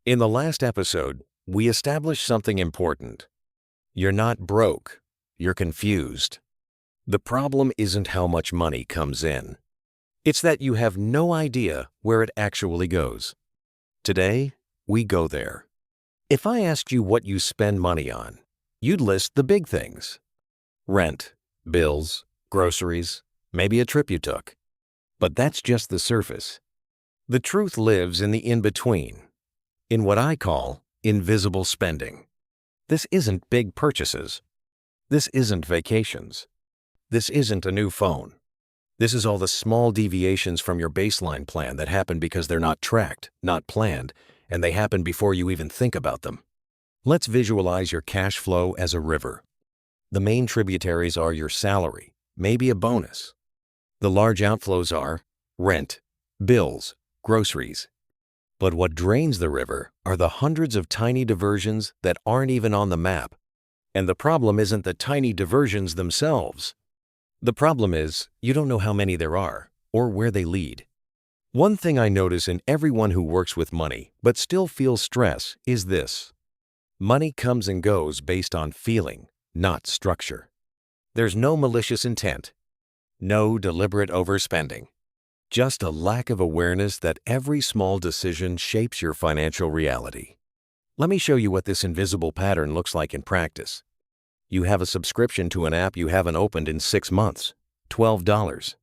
In the last episode, we established something important. You're not broke, you're confused. The problem isn't how much money comes in. It's that you have no idea where it actually goes. Today, we go there. If I asked you what you spend money on, you'd list the big things. Rent, bills, groceries, maybe a trip you took. But that's just the surface. The truth lives in the in-between, in what I call invisible spending. This isn't big purchases. This isn't vacations. This isn't a new phone. This is all the small deviations from your baseline plan that happen because they're not tracked, not planned, and they happen before you even think about them. Let's visualize your cash flow as a river. The main tributaries are your salary, maybe a bonus. The large outflows are rent, bills, groceries. But what drains the river are the hundreds of tiny diversions that aren't even on the map. And the problem isn't the tiny diversions themselves. The problem is you don't know how many there are or where they lead. One thing I notice in everyone who works with money but still feels stress is this. Money comes and goes based on feeling, not structure. There's no malicious intent, no deliberate overspending, just a lack of awareness that every small decision shapes your financial reality. Let me show you what this invisible pattern looks like in practice. You have a subscription to an app you haven't opened in 6 months, $12.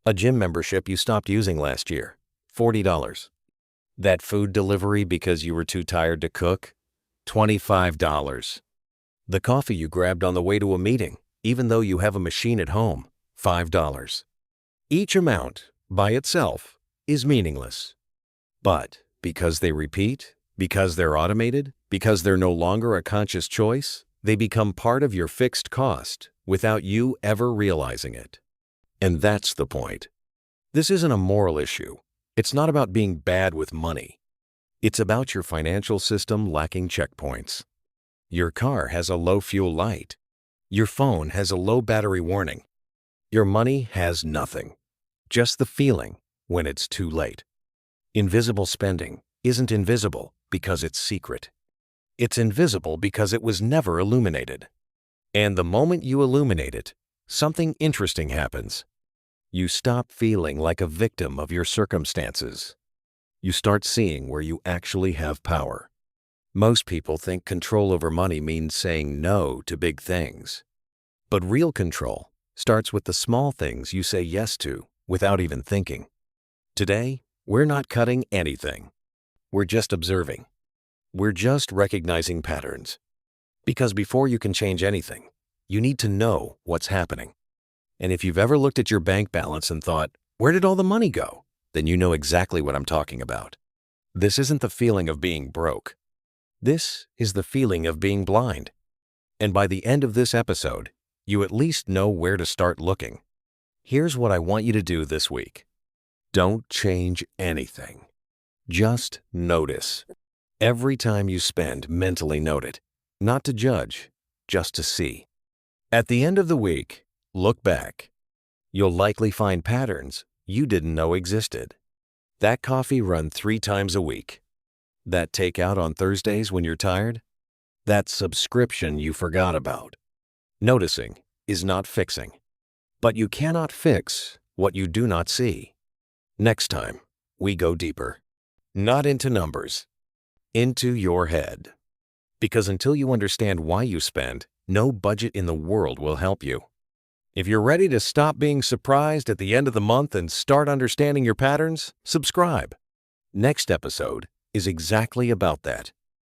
A gym membership you stopped using last year, $40. That food delivery because you were too tired to cook, $25. The coffee you grabbed on the way to a meeting, even though you have a machine at home, $5. Each amount, by itself, is meaningless. But because they repeat, because they're automated, because they're no longer a conscious choice, they become part of your fixed cost without you ever realizing it. And that's the point. This isn't a moral issue. It's not about being bad with money. It's about your financial system lacking checkpoints. Your car has a low fuel light. Your phone has a low battery warning. Your money has nothing. Just the feeling when it's too late. Invisible spending isn't invisible because it's secret. It's invisible because it was never illuminated. And the moment you illuminate it, something interesting happens. You stop feeling like a victim of your circumstances. You start seeing where you actually have power. Most people think control over money means saying no to big things. But real control starts with the small things you say yes to without even thinking. Today, we're not cutting anything. We're just observing. We're just recognizing patterns. Because before you can change anything, you need to know what's happening. And if you've ever looked at your bank balance and thought, where did all the money go? Then you know exactly what I'm talking about. This isn't the feeling of being broke. This is the feeling of being blind. And by the end of this episode, you at least know where to start looking. Here's what I want you to do this week. Don't change anything. Just notice. Every time you spend, mentally note it. Not to judge, just to see. At the end of the week, look back. You'll likely find patterns you didn't know existed. That coffee run 3 times a week. That takeout on Thursdays when you're tired. That subscription you forgot about. Noticing is not fixing. But you cannot fix what you do not see. Next time, we go deeper. Not into numbers. Into your head. Because until you understand why you spend, no budget in the world will help you. If you're ready to stop being surprised at the end of the month and start understanding your patterns, subscribe. Next episode is exactly about that.